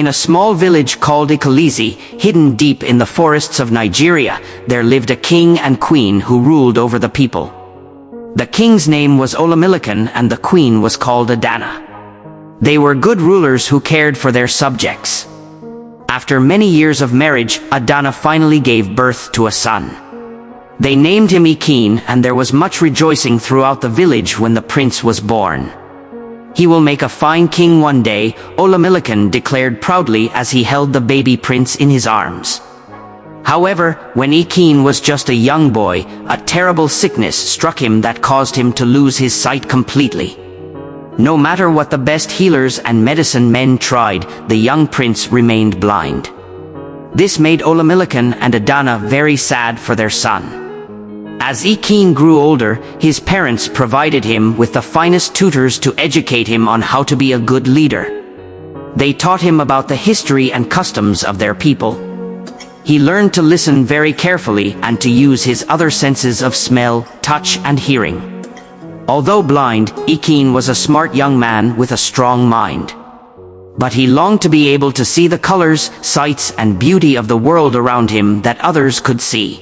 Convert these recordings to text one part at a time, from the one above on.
In a small village called Ikalisi, hidden deep in the forests of Nigeria, there lived a king and queen who ruled over the people. The king's name was Olamilekan and the queen was called Adana. They were good rulers who cared for their subjects. After many years of marriage, Adana finally gave birth to a son. They named him Ikin, and there was much rejoicing throughout the village when the prince was born. "He will make a fine king one day," Olamilekan declared proudly as he held the baby prince in his arms. However, when Ikin was just a young boy, a terrible sickness struck him that caused him to lose his sight completely. No matter what the best healers and medicine men tried, the young prince remained blind. This made Olamilekan and Adana very sad for their son. As Ikin grew older, his parents provided him with the finest tutors to educate him on how to be a good leader. They taught him about the history and customs of their people. He learned to listen very carefully and to use his other senses of smell, touch, and hearing. Although blind, Ikin was a smart young man with a strong mind. But he longed to be able to see the colors, sights, and beauty of the world around him that others could see.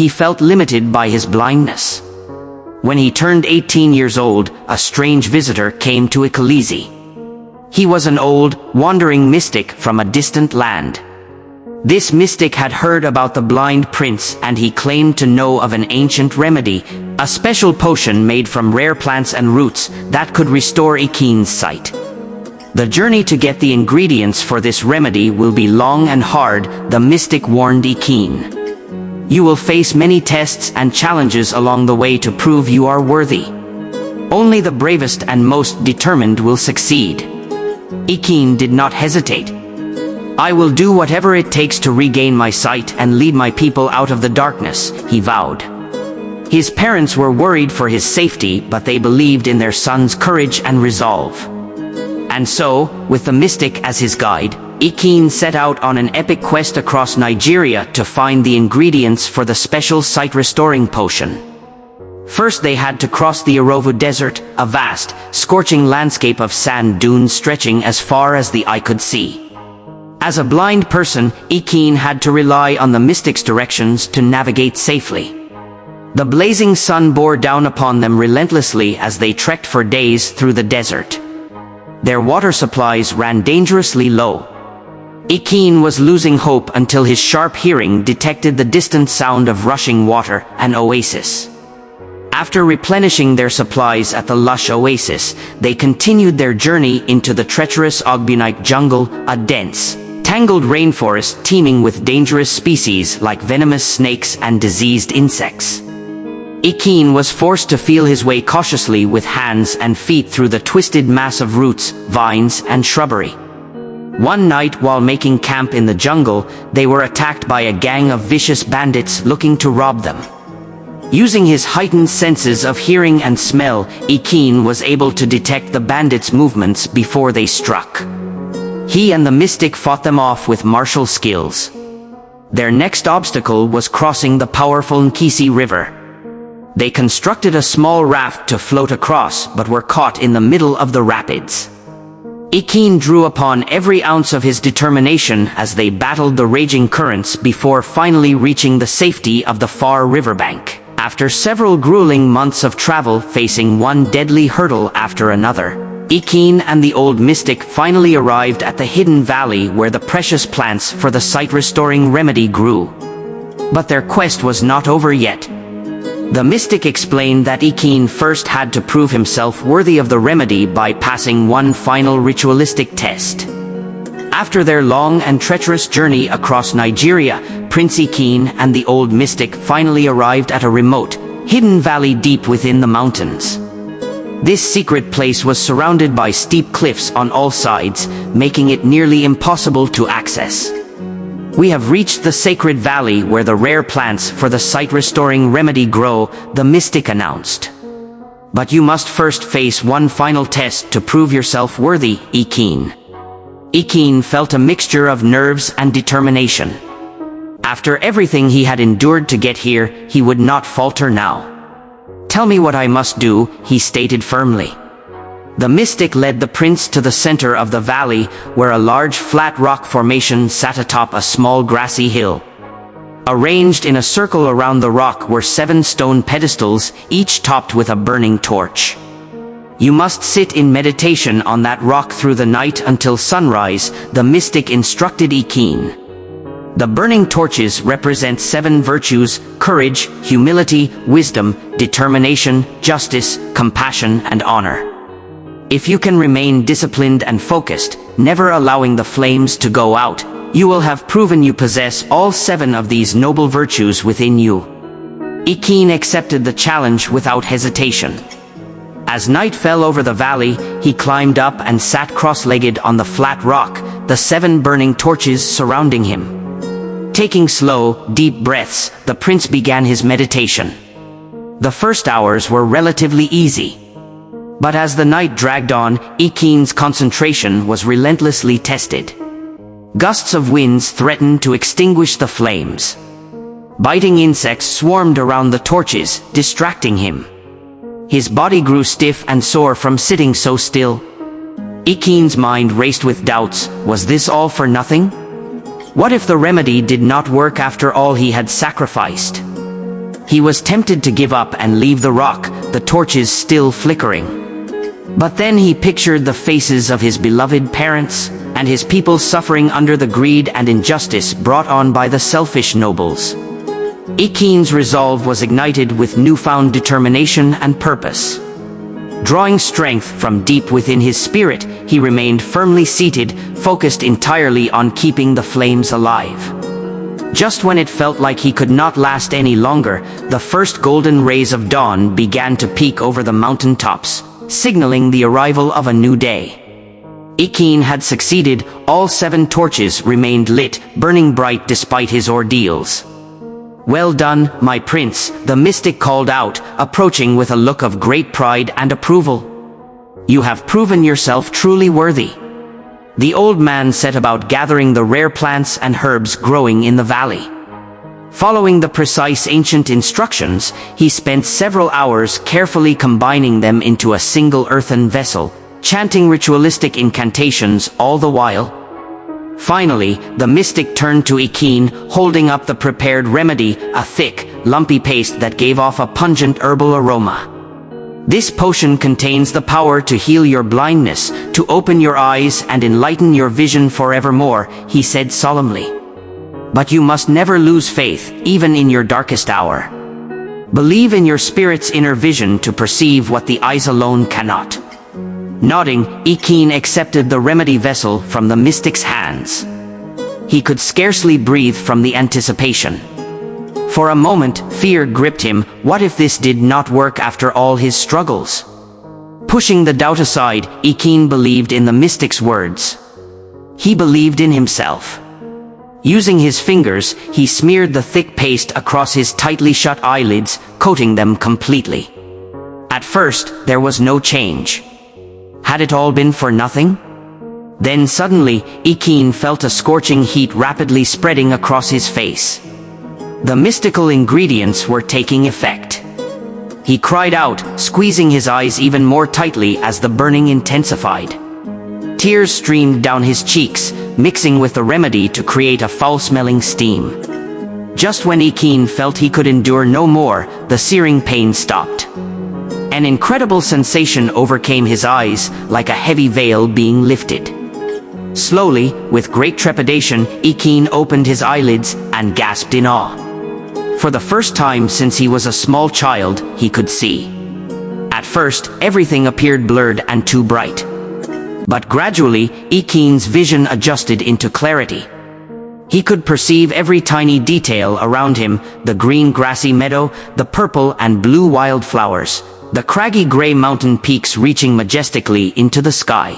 He felt limited by his blindness. When he turned 18 years old, a strange visitor came to Ikalisi. He was an old, wandering mystic from a distant land. This mystic had heard about the blind prince and he claimed to know of an ancient remedy, a special potion made from rare plants and roots that could restore Ikin's sight. The journey to get the ingredients for this remedy will be long and hard, the mystic warned Ikin. You will face many tests and challenges along the way to prove you are worthy. Only the bravest and most determined will succeed. Ikin did not hesitate. "I will do whatever it takes to regain my sight and lead my people out of the darkness," he vowed. His parents were worried for his safety, but they believed in their son's courage and resolve. And so, with the mystic as his guide, Ikin set out on an epic quest across Nigeria to find the ingredients for the special sight-restoring potion. First they had to cross the Orovu Desert, a vast, scorching landscape of sand dunes stretching as far as the eye could see. As a blind person, Ikin had to rely on the mystic's directions to navigate safely. The blazing sun bore down upon them relentlessly as they trekked for days through the desert. Their water supplies ran dangerously low. Ikin was losing hope until his sharp hearing detected the distant sound of rushing water, an oasis. After replenishing their supplies at the lush oasis, they continued their journey into the treacherous Ogbunike jungle, a dense, tangled rainforest teeming with dangerous species like venomous snakes and diseased insects. Ikin was forced to feel his way cautiously with hands and feet through the twisted mass of roots, vines, and shrubbery. One night, while making camp in the jungle, they were attacked by a gang of vicious bandits looking to rob them. Using his heightened senses of hearing and smell, Ikin was able to detect the bandits' movements before they struck. He and the mystic fought them off with martial skills. Their next obstacle was crossing the powerful Nkisi River. They constructed a small raft to float across, but were caught in the middle of the rapids. Ikin drew upon every ounce of his determination as they battled the raging currents before finally reaching the safety of the far riverbank. After several grueling months of travel facing one deadly hurdle after another, Ikin and the old mystic finally arrived at the hidden valley where the precious plants for the sight-restoring remedy grew. But their quest was not over yet. The mystic explained that Ikin first had to prove himself worthy of the remedy by passing one final ritualistic test. After their long and treacherous journey across Nigeria, Prince Ikin and the old mystic finally arrived at a remote, hidden valley deep within the mountains. This secret place was surrounded by steep cliffs on all sides, making it nearly impossible to access. "We have reached the sacred valley where the rare plants for the sight-restoring remedy grow," the mystic announced. "But you must first face one final test to prove yourself worthy, Ikin." Ikin felt a mixture of nerves and determination. After everything he had endured to get here, he would not falter now. "Tell me what I must do," he stated firmly. The mystic led the prince to the center of the valley, where a large flat rock formation sat atop a small grassy hill. Arranged in a circle around the rock were 7 stone pedestals, each topped with a burning torch. You must sit in meditation on that rock through the night until sunrise, the mystic instructed Ikeen. The burning torches represent 7 virtues: courage, humility, wisdom, determination, justice, compassion, and honor. If you can remain disciplined and focused, never allowing the flames to go out, you will have proven you possess all 7 of these noble virtues within you. Ikeen accepted the challenge without hesitation. As night fell over the valley, he climbed up and sat cross-legged on the flat rock, the 7 burning torches surrounding him. Taking slow, deep breaths, the prince began his meditation. The first hours were relatively easy. But as the night dragged on, Ikeen's concentration was relentlessly tested. Gusts of winds threatened to extinguish the flames. Biting insects swarmed around the torches, distracting him. His body grew stiff and sore from sitting so still. Ikeen's mind raced with doubts. Was this all for nothing? What if the remedy did not work after all he had sacrificed? He was tempted to give up and leave the rock, the torches still flickering. But then he pictured the faces of his beloved parents, and his people suffering under the greed and injustice brought on by the selfish nobles. Ikeen's resolve was ignited with newfound determination and purpose. Drawing strength from deep within his spirit, he remained firmly seated, focused entirely on keeping the flames alive. Just when it felt like he could not last any longer, the first golden rays of dawn began to peek over the mountain tops, signaling the arrival of a new day. Ikeen had succeeded. All 7 torches remained lit, burning bright despite his ordeals. "Well done, my prince," the mystic called out, approaching with a look of great pride and approval. "You have proven yourself truly worthy." The old man set about gathering the rare plants and herbs growing in the valley. Following the precise ancient instructions, he spent several hours carefully combining them into a single earthen vessel, chanting ritualistic incantations all the while. Finally, the mystic turned to Ikeen, holding up the prepared remedy, a thick, lumpy paste that gave off a pungent herbal aroma. "This potion contains the power to heal your blindness, to open your eyes and enlighten your vision forevermore," he said solemnly. "But you must never lose faith, even in your darkest hour. Believe in your spirit's inner vision to perceive what the eyes alone cannot." Nodding, Ikeen accepted the remedy vessel from the mystic's hands. He could scarcely breathe from the anticipation. For a moment, fear gripped him. What if this did not work after all his struggles? Pushing the doubt aside, Ikeen believed in the mystic's words. He believed in himself. Using his fingers, he smeared the thick paste across his tightly shut eyelids, coating them completely. At first, there was no change. Had it all been for nothing? Then suddenly, Ikeen felt a scorching heat rapidly spreading across his face. The mystical ingredients were taking effect. He cried out, squeezing his eyes even more tightly as the burning intensified. Tears streamed down his cheeks, mixing with the remedy to create a foul-smelling steam. Just when Ikeen felt he could endure no more, the searing pain stopped. An incredible sensation overcame his eyes, like a heavy veil being lifted. Slowly, with great trepidation, Ikeen opened his eyelids and gasped in awe. For the first time since he was a small child, he could see. At first, everything appeared blurred and too bright. But gradually, Ikeen's vision adjusted into clarity. He could perceive every tiny detail around him: the green grassy meadow, the purple and blue wildflowers, the craggy gray mountain peaks reaching majestically into the sky.